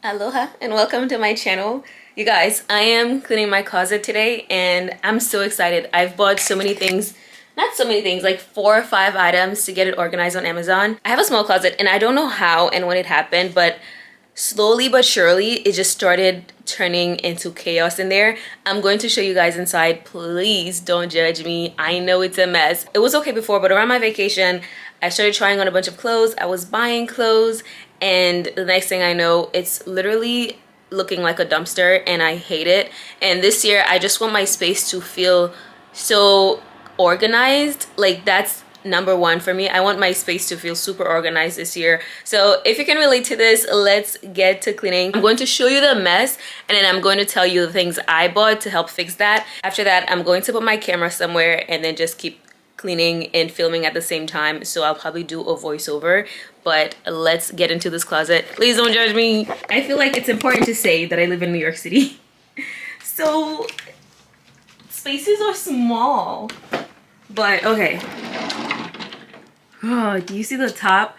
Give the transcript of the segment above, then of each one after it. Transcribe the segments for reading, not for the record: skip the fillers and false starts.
Aloha and welcome to my channel. You guys, I am cleaning my closet today and I'm so excited. I've bought so many things, not so many things, like 4 or 5 items to get it organized on Amazon. I have a small closet and I don't know how and when it happened, but slowly but surely it just started turning into chaos in there. I'm going to show you guys inside. Please don't judge me. I know it's a mess. It was okay before, but around my vacation I started trying on a bunch of clothes. I was buying clothes and the next thing I know, it's literally looking like a dumpster and I hate it. And this year I just want my space to feel so organized. Like, that's number one for me. I want my space to feel super organized this year. So if you can relate to this, let's get to cleaning. I'm going to show you the mess and then I'm going to tell you the things I bought to help fix that. After that, I'm going to put my camera somewhere and then just keep cleaning and filming at the same time. So I'll probably do a voiceover, but let's get into this closet. Please don't judge me. I feel like it's important to say that I live in New York City. So spaces are small, but okay. Oh, do you see the top?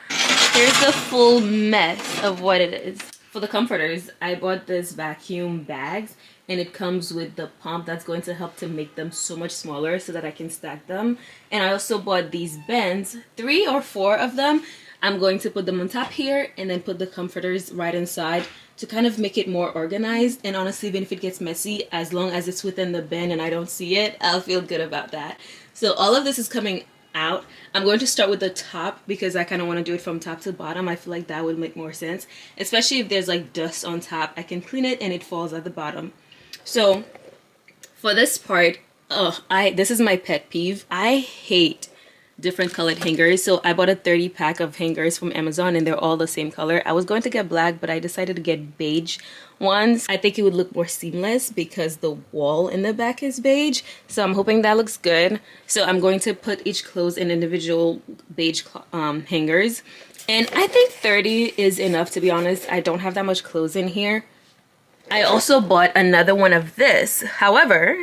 Here's the full mess of what it is. For the comforters, I bought this vacuum bags and it comes with the pump that's going to help to make them so much smaller so that I can stack them. And I also bought these bins, 3 or 4 of them. I'm going to put them on top here and then put the comforters right inside to kind of make it more organized. And honestly, even if it gets messy, as long as it's within the bin and I don't see it, I'll feel good about that. So all of this is coming out. I'm going to start with the top because I kind of want to do it from top to bottom. I feel like that would make more sense, especially if there's like dust on top. I can clean it and it falls at the bottom. So for this part, this is my pet peeve. I hate different colored hangers. So I bought a 30 pack of hangers from Amazon and they're all the same color. I was going to get black, but I decided to get beige ones. I think it would look more seamless because the wall in the back is beige. So I'm hoping that looks good. So I'm going to put each clothes in individual beige hangers. And I think 30 is enough, to be honest. I don't have that much clothes in here. I also bought another one of this. However,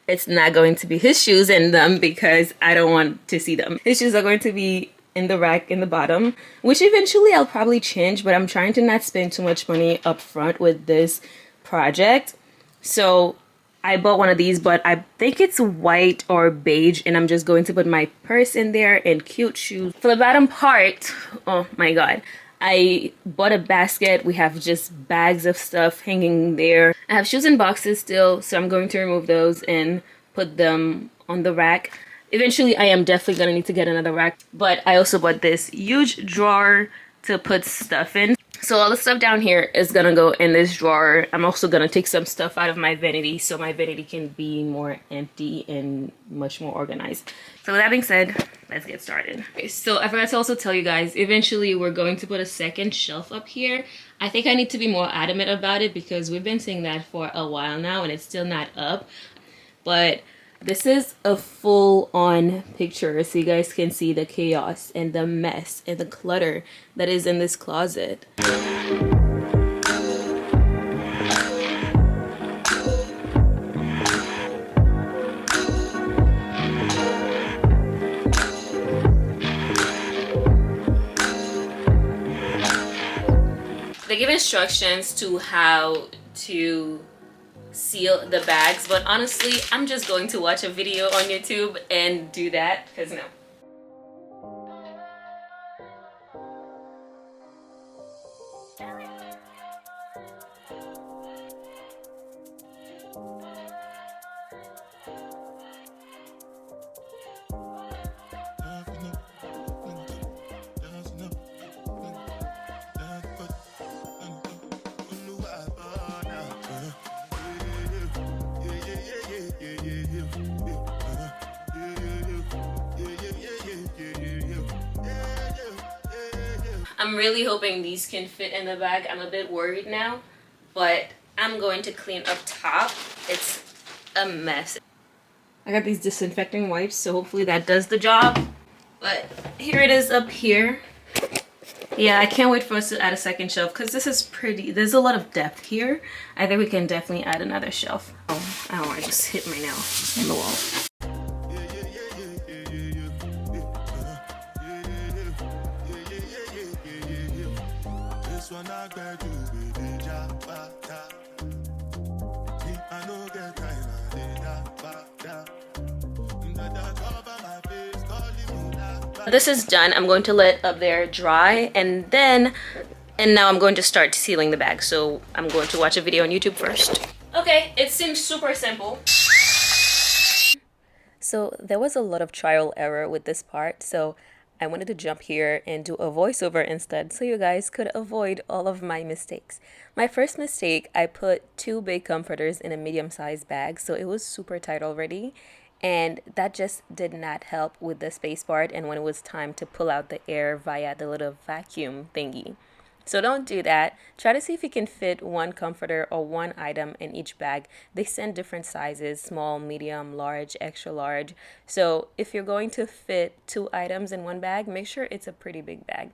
it's not going to be his shoes in them because I don't want to see them. His shoes are going to be in the rack in the bottom, which eventually I'll probably change, but I'm trying to not spend too much money up front with this project. So I bought one of these, but I think it's white or beige, and I'm just going to put my purse in there and cute shoes. For the bottom part, oh my god, I bought a basket. We have just bags of stuff hanging there. I have shoes in boxes still, so I'm going to remove those and put them on the rack. Eventually, I am definitely going to need to get another rack, but I also bought this huge drawer to put stuff in. So all the stuff down here is going to go in this drawer. I'm also going to take some stuff out of my vanity so my vanity can be more empty and much more organized. So with that being said, let's get started. Okay, so I forgot to also tell you guys, eventually we're going to put a second shelf up here. I think I need to be more adamant about it because we've been saying that for a while now and it's still not up. But this is a full-on picture so you guys can see the chaos and the mess and the clutter that is in this closet. They give instructions to how to seal the bags, but honestly I'm just going to watch a video on YouTube and do that because no. I'm really hoping these can fit in the bag. I'm a bit worried now, but I'm going to clean up top. It's a mess. I got these disinfecting wipes, so hopefully that does the job. But here it is up here. Yeah, I can't wait for us to add a second shelf because this is pretty. There's a lot of depth here. I think we can definitely add another shelf. Oh, I just hit my nail in the wall. This is done. I'm going to let up there dry, and now I'm going to start sealing the bag. So I'm going to watch a video on YouTube first. Okay, it seems super simple. So there was a lot of trial error with this part, so I wanted to jump here and do a voiceover instead so you guys could avoid all of my mistakes. My first mistake, I put 2 big comforters in a medium-sized bag, so it was super tight already, and that just did not help with the space part and when it was time to pull out the air via the little vacuum thingy. So don't do that. Try to see if you can fit 1 comforter or 1 item in each bag. They send different sizes, small, medium, large, extra large. So if you're going to fit 2 items in 1 bag, make sure it's a pretty big bag.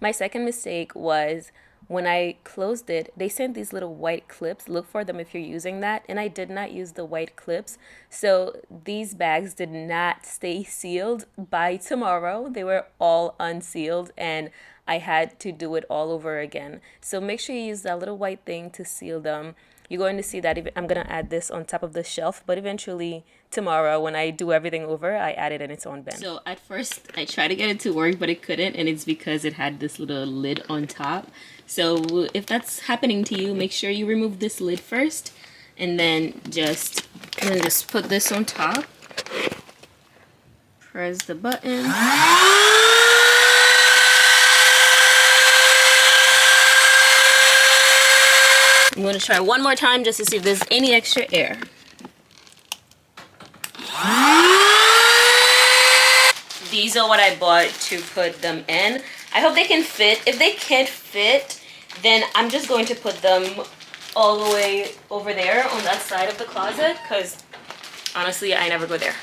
My second mistake was when I closed it, they sent these little white clips. Look for them if you're using that. And I did not use the white clips. So these bags did not stay sealed by tomorrow. They were all unsealed and I had to do it all over again. So make sure you use that little white thing to seal them. You're going to see that I'm going to add this on top of the shelf, but eventually tomorrow when I do everything over, I add it in its own bin. So at first I tried to get it to work, but it couldn't, and it's because it had this little lid on top. So if that's happening to you, make sure you remove this lid first, and then just put this on top. Press the button. I'm going to try one more time just to see if there's any extra air. These are what I bought to put them in. I hope they can fit. If they can't fit, then I'm just going to put them all the way over there on that side of the closet because honestly, I never go there.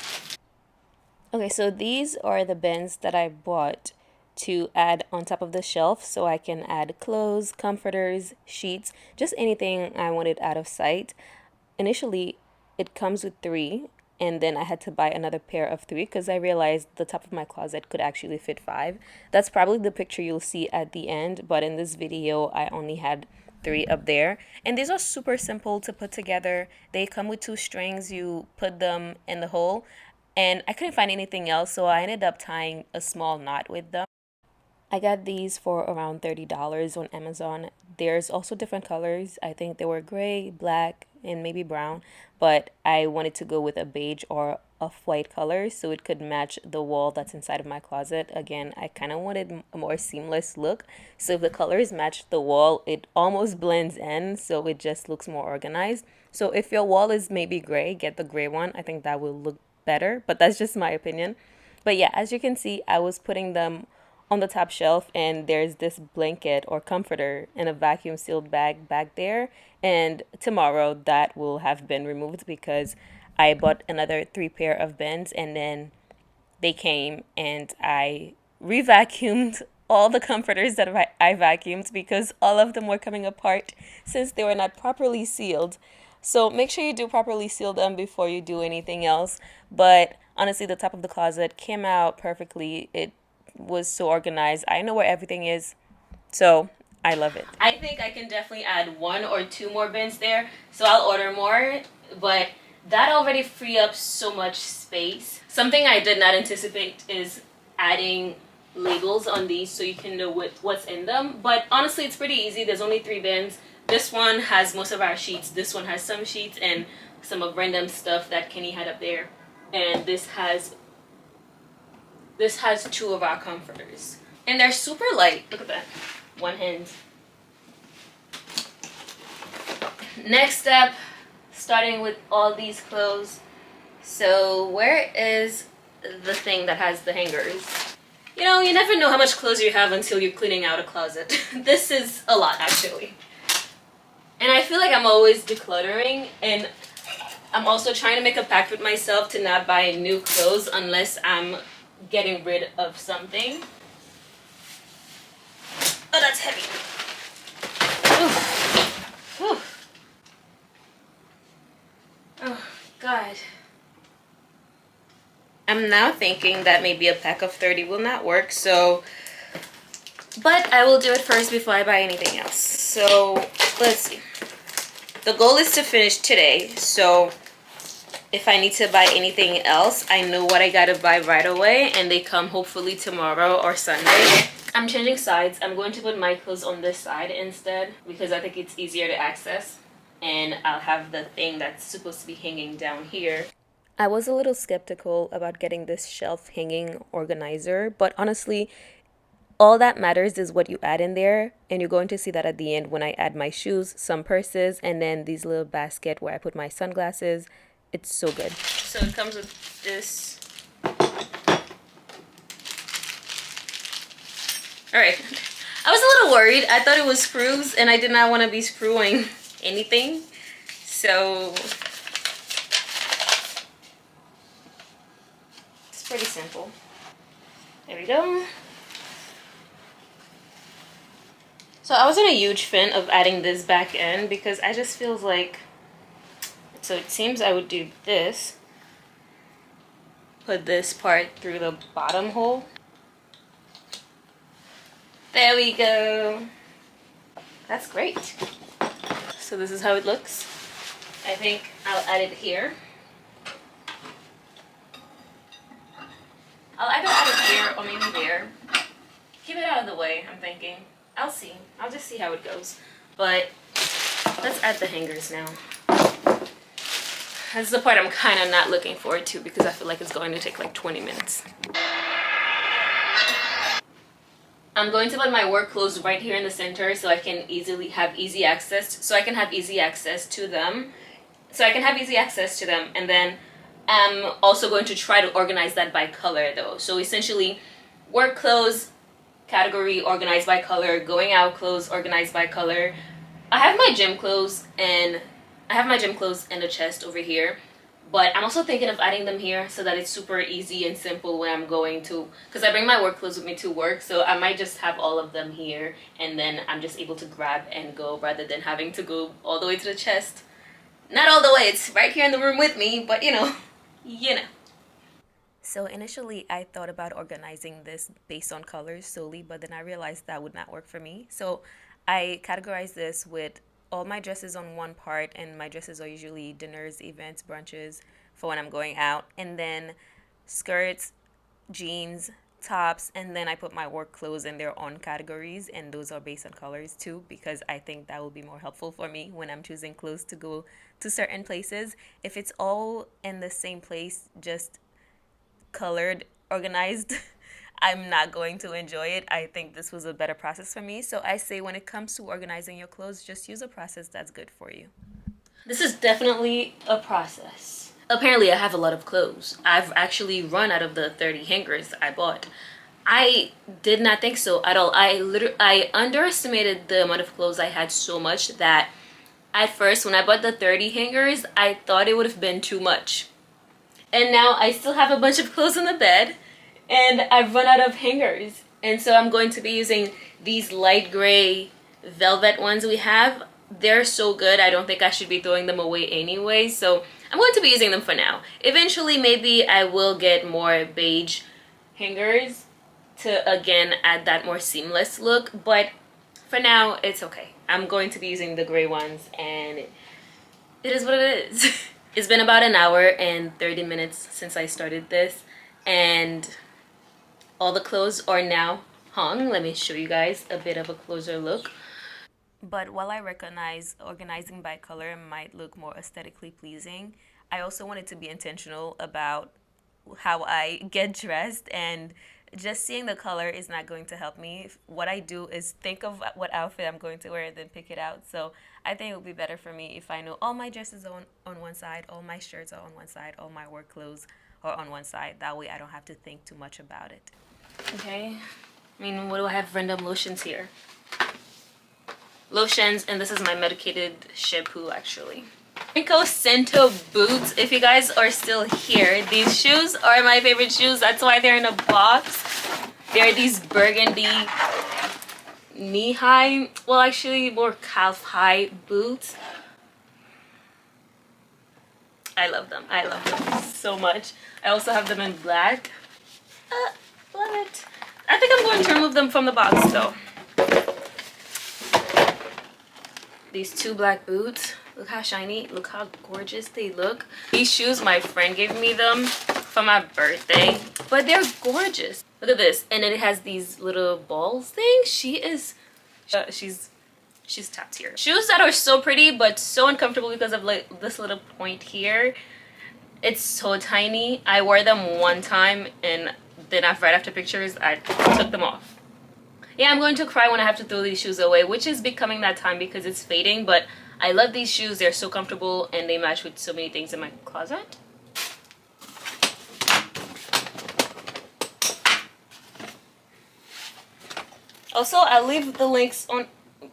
Okay, so these are the bins that I bought to add on top of the shelf so I can add clothes, comforters, sheets, just anything I wanted out of sight. Initially, it comes with 3, and then I had to buy another pair of 3 because I realized the top of my closet could actually fit 5. That's probably the picture you'll see at the end, but in this video, I only had 3 up there. And these are super simple to put together. They come with 2 strings. You put them in the hole, and I couldn't find anything else, so I ended up tying a small knot with them. I got these for around $30 on Amazon. There's also different colors. I think they were gray, black, and maybe brown, but I wanted to go with a beige or off-white color so it could match the wall that's inside of my closet. Again, I kind of wanted a more seamless look, so if the colors match the wall, it almost blends in, so it just looks more organized. So if your wall is maybe gray, get the gray one. I think that will look better, but that's just my opinion. But yeah, as you can see, I was putting them on the top shelf, and there's this blanket or comforter in a vacuum sealed bag back there, and tomorrow that will have been removed because I bought another 3 pair of bins, and then they came and I re-vacuumed all the comforters that I vacuumed because all of them were coming apart since they were not properly sealed. So make sure you do properly seal them before you do anything else. But honestly, the top of the closet came out perfectly. It was so organized. I know where everything is, so I love it. I think I can definitely add 1 or 2 more bins there, so I'll order more, but that already free up so much space. Something I did not anticipate is adding labels on these so you can know what's in them, but honestly it's pretty easy. There's only 3 bins. This one has most of our sheets, this one has some sheets and some of random stuff that Kenny had up there, and this has 2 of our comforters. And they're super light. Look at that. One hand. Next step, starting with all these clothes. So where is the thing that has the hangers? You know, you never know how much clothes you have until you're cleaning out a closet. This is a lot, actually. And I feel like I'm always decluttering, and I'm also trying to make a pact with myself to not buy new clothes unless I'm getting rid of something. Oh, that's heavy. Oof. Oof. Oh, God. I'm now thinking that maybe a pack of 30 will not work, so But I will do it first before I buy anything else. So let's see. The goal is to finish today. So if I need to buy anything else, I know what I gotta buy right away, and they come hopefully tomorrow or Sunday. I'm changing sides. I'm going to put my clothes on this side instead because I think it's easier to access, and I'll have the thing that's supposed to be hanging down here. I was a little skeptical about getting this shelf hanging organizer, but honestly, all that matters is what you add in there, and you're going to see that at the end when I add my shoes, some purses, and then these little basket where I put my sunglasses. It's so good. So it comes with this. Alright. I was a little worried. I thought it was screws, and I did not want to be screwing anything. So it's pretty simple. There we go. So I wasn't a huge fan of adding this back end because I just feels like, so it seems I would do this, put this part through the bottom hole. There we go. That's great. So this is how it looks. I think I'll add it here. I'll either add it here or maybe there. Keep it out of the way, I'm thinking. I'll see. I'll just see how it goes. But let's add the hangers now. This is the part I'm kind of not looking forward to because I feel like it's going to take like 20 minutes. I'm going to put my work clothes right here in the center so I can have easy access to them. And then I'm also going to try to organize that by color though. So essentially, work clothes category organized by color, going out clothes organized by color. I have my gym clothes in the chest over here, but I'm also thinking of adding them here so that it's super easy and simple when I'm going to, because I bring my work clothes with me to work, so I might just have all of them here and then I'm just able to grab and go rather than having to go all the way to the chest. Not all the way, it's right here in the room with me, but you know. So initially I thought about organizing this based on colors solely, but then I realized that would not work for me. So I categorized this with all my dresses on one part, and my dresses are usually dinners, events, brunches for when I'm going out, and then skirts, jeans, tops, and then I put my work clothes in their own categories, and those are based on colors too because I think that will be more helpful for me when I'm choosing clothes to go to certain places. If it's all in the same place, just colored, organized, I'm not going to enjoy it. I think this was a better process for me. So I say when it comes to organizing your clothes, just use a process that's good for you. This is definitely a process. Apparently I have a lot of clothes. I've actually run out of the 30 hangers I bought. I did not think so at all. I underestimated the amount of clothes I had so much that at first when I bought the 30 hangers, I thought it would have been too much. And now I still have a bunch of clothes on the bed and I've run out of hangers. And so I'm going to be using these light gray velvet ones we have. They're so good. I don't think I should be throwing them away anyway. So I'm going to be using them for now. Eventually, maybe I will get more beige hangers to, again, add that more seamless look. But for now, it's okay. I'm going to be using the gray ones and it is what it is. It's been about an hour and 30 minutes since I started this, and all the clothes are now hung. Let me show you guys a bit of a closer look. But while I recognize organizing by color might look more aesthetically pleasing, I also wanted to be intentional about how I get dressed, and just seeing the color is not going to help me. What I do is think of what outfit I'm going to wear and then pick it out. So I think it would be better for me if I know all my dresses are on one side, all my shirts are on one side, all my work clothes are on one side. That way I don't have to think too much about it. Okay. I mean, what do I have? Random lotions here. Lotions, and this is my medicated shampoo actually. Rico Cento boots, if you guys are still here. These shoes are my favorite shoes. That's why they're in a box. They're these burgundy knee-high, well actually more calf-high boots. I love them. I love them so much. I also have them in black. Love it. I think I'm going to remove them from the box though. These two black boots. Look how shiny. Look how gorgeous they look. These shoes, my friend gave me them for my birthday. But they're gorgeous. Look at this. And it has these little balls things. She's top tier. Shoes that are so pretty but so uncomfortable because of like this little point here. It's so tiny. I wore them one time and then right after pictures I took them off. Yeah, I'm going to cry when I have to throw these shoes away, which is becoming that time because it's fading, but I love these shoes. They're so comfortable and they match with so many things in my closet. Also, I'll leave the links on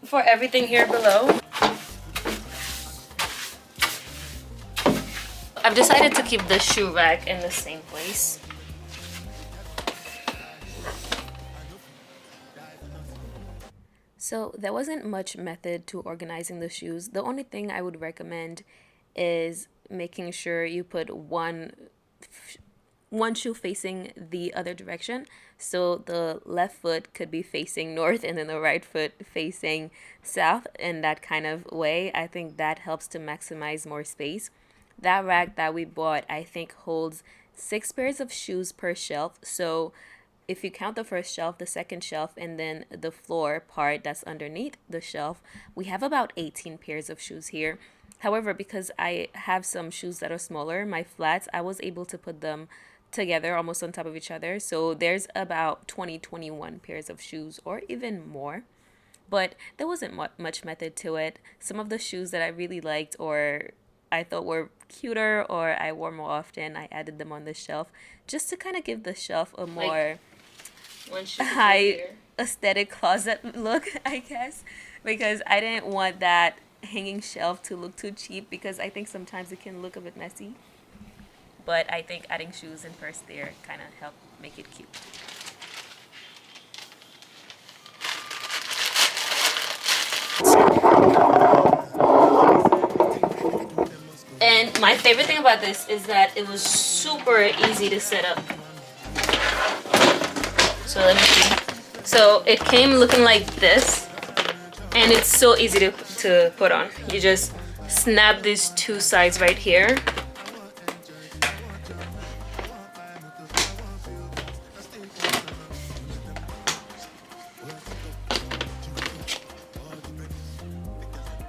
for everything here below. I've decided to keep the shoe rack in the same place. So there wasn't much method to organizing the shoes. The only thing I would recommend is making sure you put one shoe facing the other direction. So the left foot could be facing north and then the right foot facing south in that kind of way. I think that helps to maximize more space. That rack that we bought, I think, holds 6 pairs of shoes per shelf. So if you count the first shelf, the second shelf, and then the floor part that's underneath the shelf, we have about 18 pairs of shoes here. However, because I have some shoes that are smaller, my flats, I was able to put them together almost on top of each other. So there's about 21 pairs of shoes or even more. But there wasn't much method to it. Some of the shoes that I really liked or I thought were cuter or I wore more often, I added them on the shelf just to kind of give the shelf a more high aesthetic closet look, I guess, because I didn't want that hanging shelf to look too cheap because I think sometimes it can look a bit messy. But I think adding shoes and purse there kind of helped make it cute. And my favorite thing about this is that it was super easy to set up. So let me see. So it came looking like this, and it's so easy to put on. You just snap these two sides right here.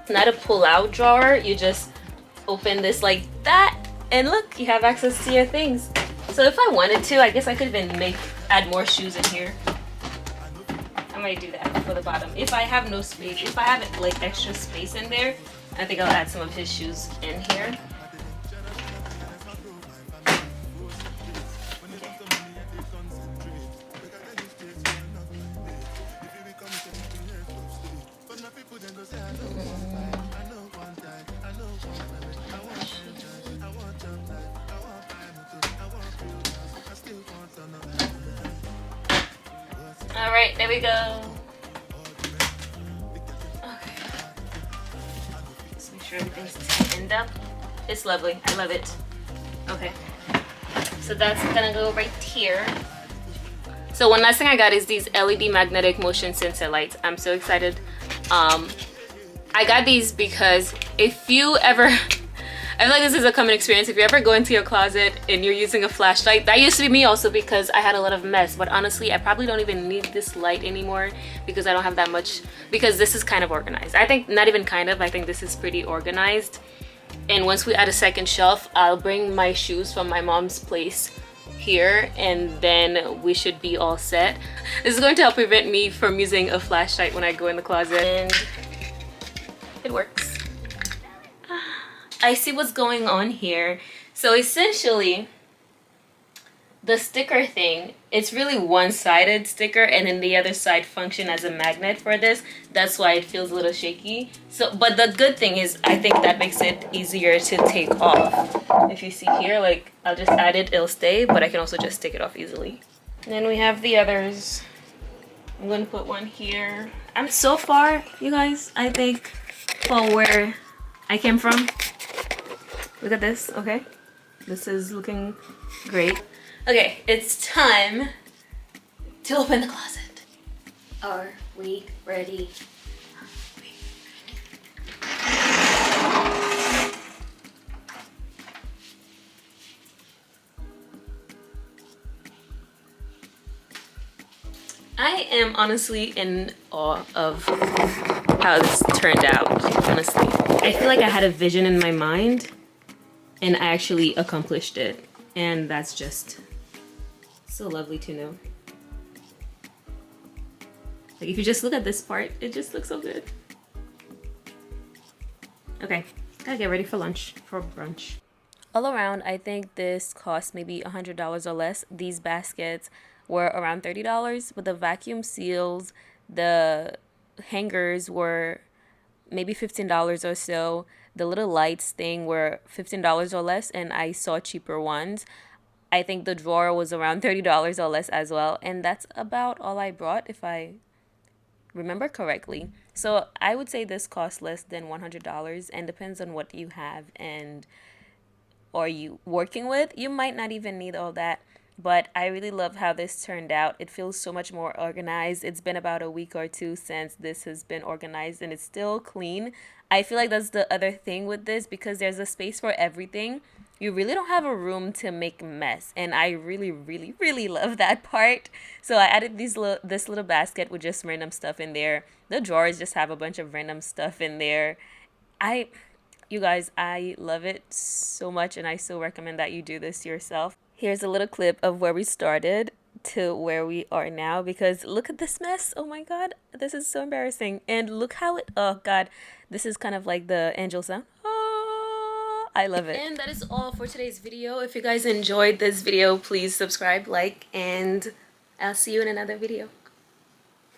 Not a pull-out drawer. You just open this like that, and look, you have access to your things. So if I wanted to, I guess I could even add more shoes in here. I might do that for the bottom. If I have no space, if I have like extra space in there, I think I'll add some of his shoes in here. All right, there we go. Okay. Let's make sure everything's tightened up. It's lovely. I love it. Okay. So that's gonna go right here. So one last thing I got is these LED magnetic motion sensor lights. I'm so excited. I got these because if you ever I feel like this is a common experience. If you ever go into your closet and you're using a flashlight, that used to be me also because I had a lot of mess. But honestly, I probably don't even need this light anymore because I don't have that much, because this is kind of organized. I think not even kind of, I think this is pretty organized. And once we add a second shelf, I'll bring my shoes from my mom's place here and then we should be all set. This is going to help prevent me from using a flashlight when I go in the closet. And it works. I see what's going on here. So essentially, the sticker thing, it's really one-sided sticker and then the other side function as a magnet for this. That's why it feels a little shaky. So, but the good thing is I think that makes it easier to take off. If you see here, like I'll just add it, it'll stay, but I can also just take it off easily. And then we have the others. I'm gonna put one here. I'm so far, you guys, I think, for where I came from. Look at this, okay? This is looking great. Okay, it's time to open the closet. Are we ready? I am honestly in awe of how this turned out, honestly. I feel like I had a vision in my mind and I actually accomplished it. And that's just so lovely to know. Like if you just look at this part, it just looks so good. Okay, gotta get ready for lunch, for brunch. All around, I think this cost maybe $100 or less. These baskets were around $30, but the vacuum seals, the hangers were maybe $15 or so. The little lights thing were $15 or less, and I saw cheaper ones. I think the drawer was around $30 or less as well, and that's about all I brought if I remember correctly. So I would say this costs less than $100 and depends on what you have and or you working with. You might not even need all that, but I really love how this turned out. It feels so much more organized. It's been about a week or two since this has been organized and it's still clean. I feel like that's the other thing with this, because there's a space for everything. You really don't have a room to make mess, and I really, really, really love that part. So I added this little basket with just random stuff in there. The drawers just have a bunch of random stuff in there. You guys, I love it so much, and I so recommend that you do this yourself. Here's a little clip of where we started to where we are now, because look at this mess. Oh my god, this is so embarrassing. And look how oh god, this is kind of like the angel sound. I love it. And that is all for today's video. If you guys enjoyed this video, please subscribe, like, and I'll see you in another video.